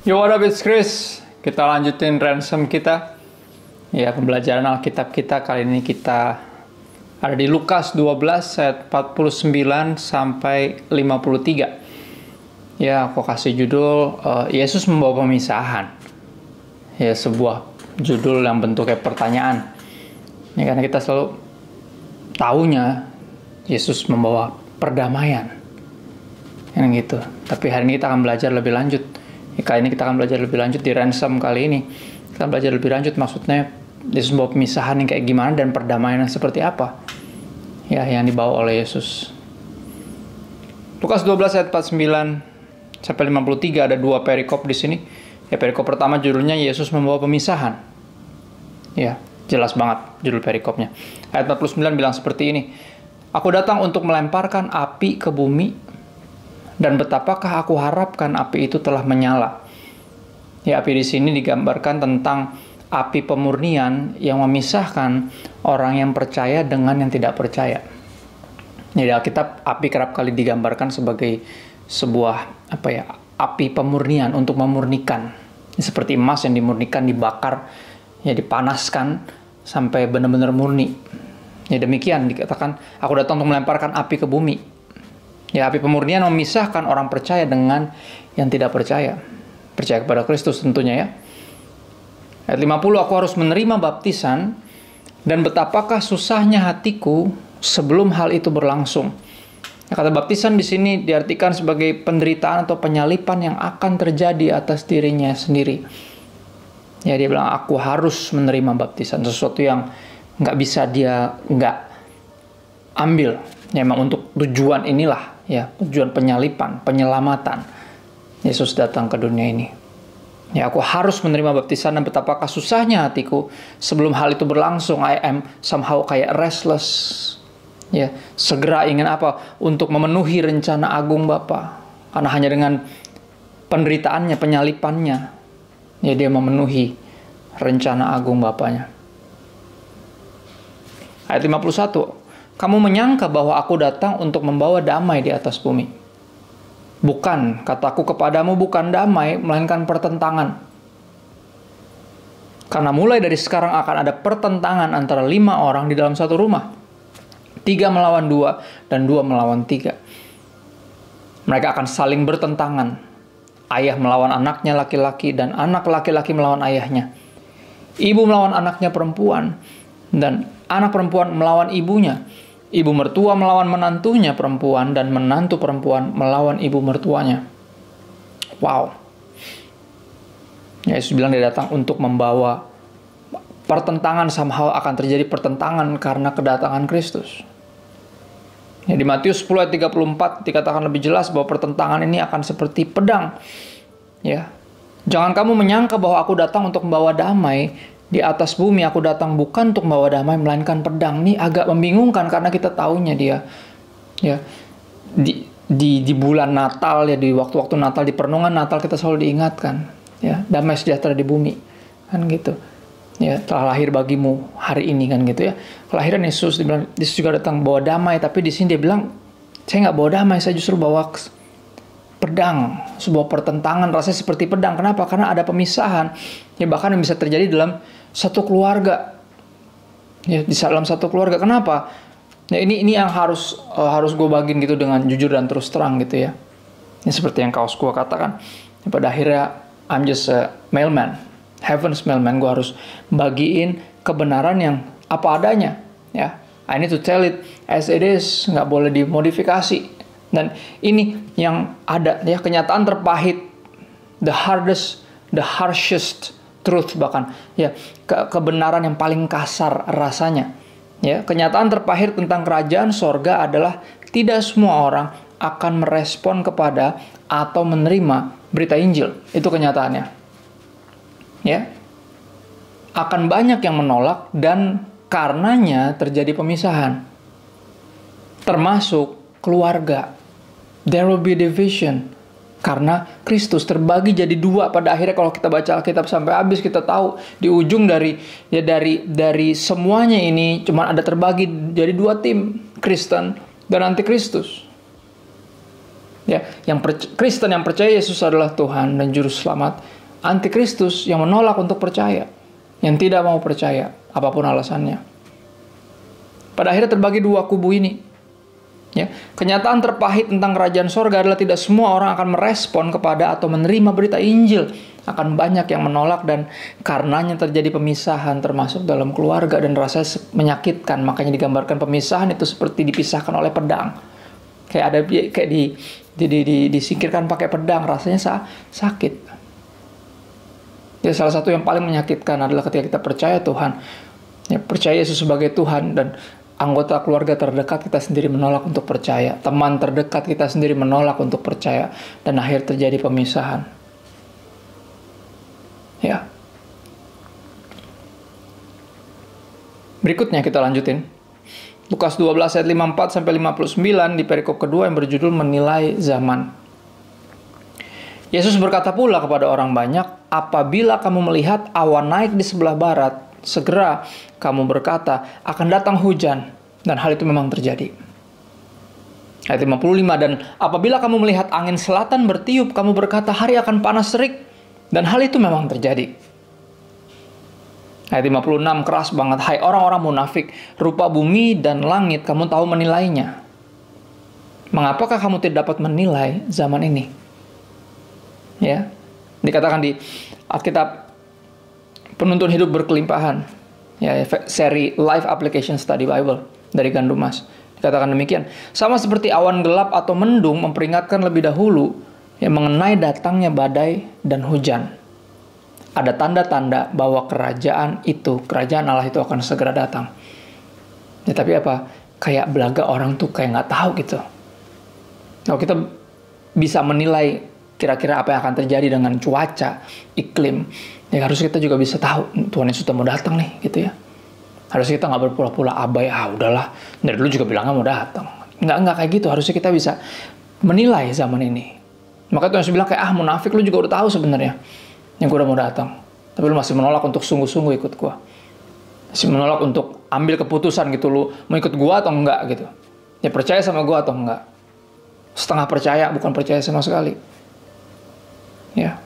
Yo, what up, it's Chris. Kita lanjutin ransom kita. Ya, pembelajaran Alkitab kita kali ini kita ada di Lukas 12 ayat 49 sampai 53. Ya, aku kasih judul Yesus membawa pemisahan. Ya, sebuah judul yang bentuknya pertanyaan. Ya, karena kita selalu taunya Yesus membawa perdamaian. Yang gitu. Tapi hari ini kita akan belajar lebih lanjut. Kali ini kita akan belajar lebih lanjut di ransom kali ini. Kita akan belajar lebih lanjut, maksudnya Yesus membawa pemisahan yang kayak gimana dan perdamaian yang seperti apa. Ya, yang dibawa oleh Yesus. Lukas 12 ayat 49 sampai 53 ada dua perikop di sini. Ya, perikop pertama judulnya Yesus membawa pemisahan. Ya, jelas banget judul perikopnya. Ayat 49 bilang seperti ini. Aku datang untuk melemparkan api ke bumi, dan betapakah aku harapkan api itu telah menyala. Ya, api di sini digambarkan tentang api pemurnian yang memisahkan orang yang percaya dengan yang tidak percaya. Jadi Alkitab api kerap kali digambarkan sebagai sebuah api pemurnian untuk memurnikan. Seperti emas yang dimurnikan, dibakar, ya dipanaskan sampai benar-benar murni. Ya demikian dikatakan, aku datang untuk melemparkan api ke bumi. Ya, api pemurnian memisahkan orang percaya dengan yang tidak percaya. Percaya kepada Kristus tentunya ya. Ayat 50, aku harus menerima baptisan, dan betapakah susahnya hatiku sebelum hal itu berlangsung. Ya, kata baptisan di sini diartikan sebagai penderitaan atau penyalipan yang akan terjadi atas dirinya sendiri. Ya, dia bilang aku harus menerima baptisan, sesuatu yang nggak bisa dia nggak ambil. Ya, memang untuk tujuan inilah, ya, tujuan penyalipan, penyelamatan. Yesus datang ke dunia ini. Ya, aku harus menerima baptisan, dan betapakah susahnya hatiku sebelum hal itu berlangsung. I am somehow kayak restless. Ya, segera ingin apa? Untuk memenuhi rencana agung Bapa. Karena hanya dengan penderitaannya, penyalipannya, ya dia memenuhi rencana agung Bapanya. Ayat 51. Kamu menyangka bahwa aku datang untuk membawa damai di atas bumi. Bukan, kataku kepadamu bukan damai, melainkan pertentangan. Karena mulai dari sekarang akan ada pertentangan antara 5 orang di dalam satu rumah. 3 melawan 2, dan 2 melawan 3. Mereka akan saling bertentangan. Ayah melawan anaknya laki-laki, dan anak laki-laki melawan ayahnya. Ibu melawan anaknya perempuan, dan anak perempuan melawan ibunya. Ibu mertua melawan menantunya perempuan, dan menantu perempuan melawan ibu mertuanya. Wow. Yesus bilang dia datang untuk membawa pertentangan, somehow akan terjadi pertentangan karena kedatangan Kristus. Ya, di Matius 10 ayat 34 dikatakan lebih jelas bahwa pertentangan ini akan seperti pedang. Ya. Jangan kamu menyangka bahwa aku datang untuk membawa damai. Di atas bumi aku datang bukan untuk membawa damai, melainkan pedang. Ini agak membingungkan karena kita tahunya dia. Ya, di bulan Natal, ya di waktu-waktu Natal, di perenungan Natal kita selalu diingatkan. Ya, damai sejahtera di bumi. Kan gitu. Ya, telah lahir bagimu hari ini kan gitu ya. Kelahiran Yesus, dibilang Yesus juga datang bawa damai, tapi di sini dia bilang, saya nggak bawa damai, saya justru bawa pedang, sebuah pertentangan rasanya seperti pedang. Kenapa? Karena ada pemisahan. Ya, bahkan yang bisa terjadi dalam satu keluarga. Ya, di dalam satu keluarga. Kenapa? Ya, ini yang harus gue bagiin gitu dengan jujur dan terus terang gitu ya. Ini seperti yang kaos gue katakan. Ya, pada akhirnya I'm just a mailman, heaven's mailman. Gue harus bagiin kebenaran yang apa adanya. Ya, I need to tell it as it is, nggak boleh dimodifikasi. Dan ini yang ada ya, kenyataan terpahit, the harshest truth bahkan ya, kebenaran yang paling kasar rasanya ya. Kenyataan terpahit tentang kerajaan sorga adalah tidak semua orang akan merespon kepada atau menerima berita Injil. Itu kenyataannya ya. Akan banyak yang menolak, dan karenanya terjadi pemisahan, termasuk keluarga. There will be division. Karena Kristus terbagi jadi 2 pada akhirnya. Kalau kita baca Alkitab sampai habis, kita tahu di ujung dari semuanya ini cuma ada terbagi jadi 2 tim, Kristen dan anti Kristus. Ya, Kristen yang percaya Yesus adalah Tuhan dan Juru Selamat. Antikristus yang menolak untuk percaya, yang tidak mau percaya, apapun alasannya. Pada akhirnya terbagi dua kubu ini. Ya, kenyataan terpahit tentang kerajaan sorga adalah tidak semua orang akan merespon kepada atau menerima berita Injil. Akan banyak yang menolak dan karenanya terjadi pemisahan termasuk dalam keluarga dan rasanya menyakitkan. Makanya digambarkan pemisahan itu seperti dipisahkan oleh pedang. Kayak disingkirkan pakai pedang, rasanya sakit. Ya, salah satu yang paling menyakitkan adalah ketika kita percaya Tuhan, ya, percaya Yesus sebagai Tuhan, dan anggota keluarga terdekat kita sendiri menolak untuk percaya, teman terdekat kita sendiri menolak untuk percaya, dan akhir terjadi pemisahan. Ya. Berikutnya kita lanjutin. Lukas 12 ayat 54 sampai 59 di perikop kedua yang berjudul menilai zaman. Yesus berkata pula kepada orang banyak, apabila kamu melihat awan naik di sebelah barat, segera kamu berkata, akan datang hujan. Dan hal itu memang terjadi. Ayat 55, dan apabila kamu melihat angin selatan bertiup, kamu berkata, hari akan panas terik. Dan hal itu memang terjadi. Ayat 56, keras banget. Hai orang-orang munafik, rupa bumi dan langit kamu tahu menilainya. Mengapakah kamu tidak dapat menilai zaman ini? Ya, dikatakan di Alkitab Penuntun Hidup Berkelimpahan, ya, seri Life Application Study Bible dari Gandumas. Dikatakan demikian, sama seperti awan gelap atau mendung memperingatkan lebih dahulu yang mengenai datangnya badai dan hujan. Ada tanda-tanda bahwa kerajaan Allah itu akan segera datang. Ya, tapi apa? Kayak belaga orang tuh kayak nggak tahu gitu. Kalau kita bisa menilai kira-kira apa yang akan terjadi dengan cuaca, iklim, ya harus kita juga bisa tahu Tuhan Yesus sudah mau datang nih, gitu ya. Harus kita nggak berpura-pura abai, udahlah, dari dulu juga bilangnya mau datang. Nggak kayak gitu. Harusnya kita bisa menilai zaman ini. Maka Tuhan Yesus bilang kayak, munafik, lu juga udah tahu sebenarnya yang gue udah mau datang. Tapi lu masih menolak untuk sungguh-sungguh ikut gue. Masih menolak untuk ambil keputusan gitu, lu mau ikut gue atau enggak gitu. Ya percaya sama gue atau enggak. Setengah percaya, bukan percaya sama sekali. Ya.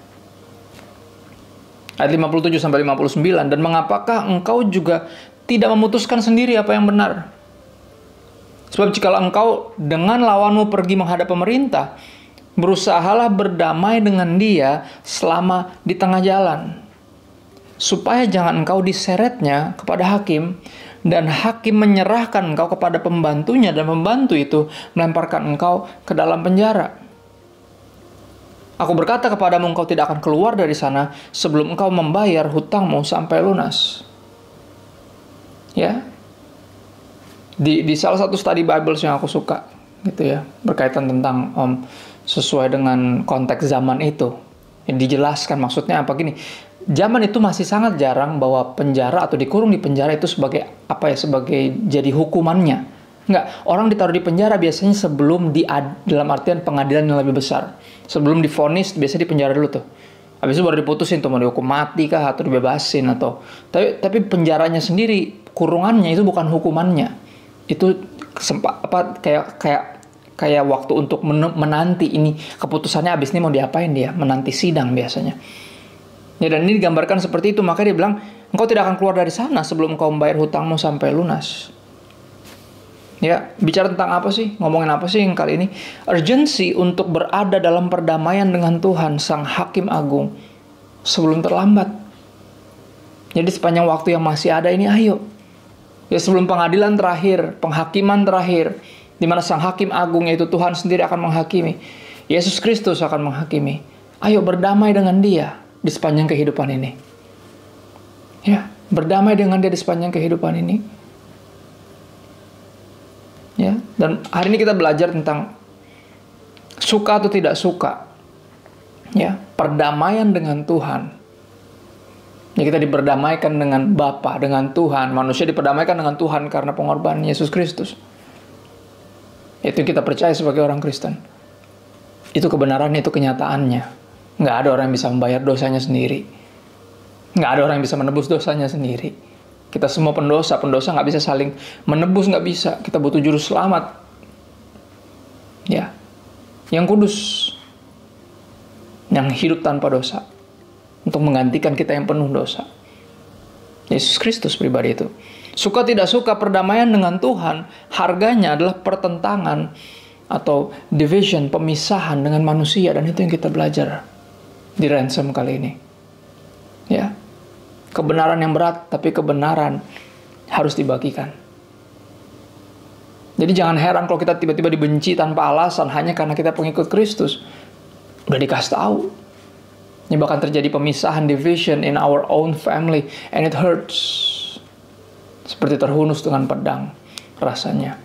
Ayat 57 sampai 59, dan mengapakah engkau juga tidak memutuskan sendiri apa yang benar? Sebab jikalau engkau dengan lawanmu pergi menghadap pemerintah, berusahalah berdamai dengan dia selama di tengah jalan, supaya jangan engkau diseretnya kepada hakim, dan hakim menyerahkan engkau kepada pembantunya, dan pembantu itu melemparkan engkau ke dalam penjara. Aku berkata kepadamu, engkau tidak akan keluar dari sana sebelum engkau membayar hutangmu sampai lunas. Ya, di salah satu study Bible yang aku suka, gitu ya, berkaitan tentang sesuai dengan konteks zaman itu, yang dijelaskan maksudnya apa gini. Zaman itu masih sangat jarang bahwa penjara atau dikurung di penjara itu sebagai sebagai jadi hukumannya. Enggak, orang ditaruh di penjara biasanya sebelum dalam artian pengadilan yang lebih besar. Sebelum divonis biasanya di penjara dulu tuh. Habis itu baru diputusin tuh mau dihukum mati kah atau dibebasin atau tapi penjaranya sendiri, kurungannya itu bukan hukumannya. Itu kayak waktu untuk menanti ini keputusannya habis ini mau diapain dia, menanti sidang biasanya. Ya, dan ini digambarkan seperti itu. Maka dia bilang, engkau tidak akan keluar dari sana sebelum engkau membayar hutangmu sampai lunas. Ya, bicara tentang apa sih? Ngomongin apa sih yang kali ini? Urgensi untuk berada dalam perdamaian dengan Tuhan, Sang Hakim Agung, sebelum terlambat. Jadi sepanjang waktu yang masih ada ini, ayo. Ya, sebelum pengadilan terakhir, penghakiman terakhir, di mana Sang Hakim Agung, yaitu Tuhan sendiri akan menghakimi. Yesus Kristus akan menghakimi. Ayo berdamai dengan Dia di sepanjang kehidupan ini. Ya, berdamai dengan Dia di sepanjang kehidupan ini. Ya, dan hari ini kita belajar tentang suka atau tidak suka. Ya, perdamaian dengan Tuhan. Ya, kita diperdamaikan dengan Bapa, dengan Tuhan. Manusia diperdamaikan dengan Tuhan karena pengorbanan Yesus Kristus. Itu kita percaya sebagai orang Kristen. Itu kebenarannya, itu kenyataannya. Nggak ada orang yang bisa membayar dosanya sendiri. Nggak ada orang yang bisa menebus dosanya sendiri. Kita semua pendosa nggak bisa saling menebus, nggak bisa. Kita butuh juru selamat. Ya, yang kudus, yang hidup tanpa dosa, untuk menggantikan kita yang penuh dosa. Yesus Kristus pribadi itu. Suka tidak suka, perdamaian dengan Tuhan, harganya adalah pertentangan atau division, pemisahan dengan manusia. Dan itu yang kita belajar di ransom kali ini. Ya, kebenaran yang berat, tapi kebenaran harus dibagikan. Jadi jangan heran kalau kita tiba-tiba dibenci tanpa alasan hanya karena kita pengikut Kristus. Udah dikasih tahu. Ini bahkan terjadi pemisahan, division in our own family, and it hurts. Seperti terhunus dengan pedang rasanya.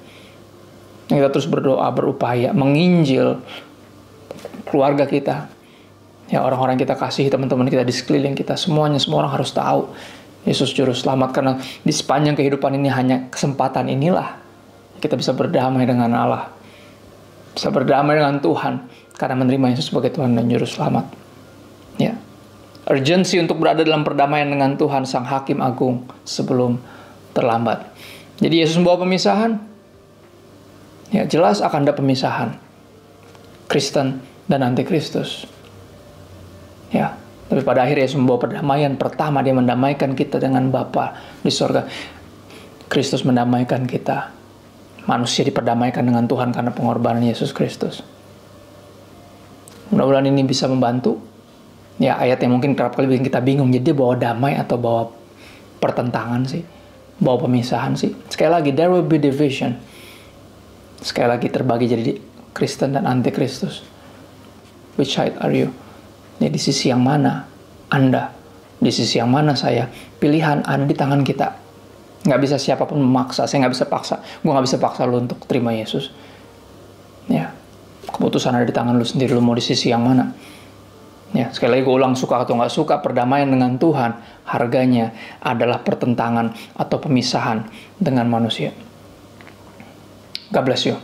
Kita terus berdoa, berupaya menginjil keluarga kita. Ya, orang-orang kita kasih, teman-teman kita di sekeliling kita, semuanya, semua orang harus tahu Yesus juru selamat. Karena di sepanjang kehidupan ini hanya kesempatan inilah kita bisa berdamai dengan Allah, bisa berdamai dengan Tuhan karena menerima Yesus sebagai Tuhan dan juru selamat. Ya, urgensi untuk berada dalam perdamaian dengan Tuhan Sang Hakim Agung sebelum terlambat. Jadi Yesus membawa pemisahan. Ya, jelas akan ada pemisahan Kristen dan antikristus. Ya, tapi pada akhirnya Yesus membawa perdamaian. Pertama, dia mendamaikan kita dengan Bapa di sorga. Kristus mendamaikan kita. Manusia diperdamaikan dengan Tuhan karena pengorbanan Yesus Kristus. Mudah-mudahan ini bisa membantu. Ya, ayat yang mungkin kerap kali bikin kita bingung. Jadi dia bawa damai atau bawa pertentangan sih? Bawa pemisahan sih? Sekali lagi, there will be division. Sekali lagi terbagi jadi Kristen dan antikristus. Which side are you? Ya, di sisi yang mana Anda? Di sisi yang mana saya? Pilihan ada di tangan kita. Nggak bisa siapapun memaksa. Saya nggak bisa paksa. Gue nggak bisa paksa lu untuk terima Yesus. Ya, keputusan ada di tangan lu sendiri. Lu mau di sisi yang mana? Ya, sekali lagi gue ulang, suka atau nggak suka, perdamaian dengan Tuhan harganya adalah pertentangan atau pemisahan dengan manusia. God bless you.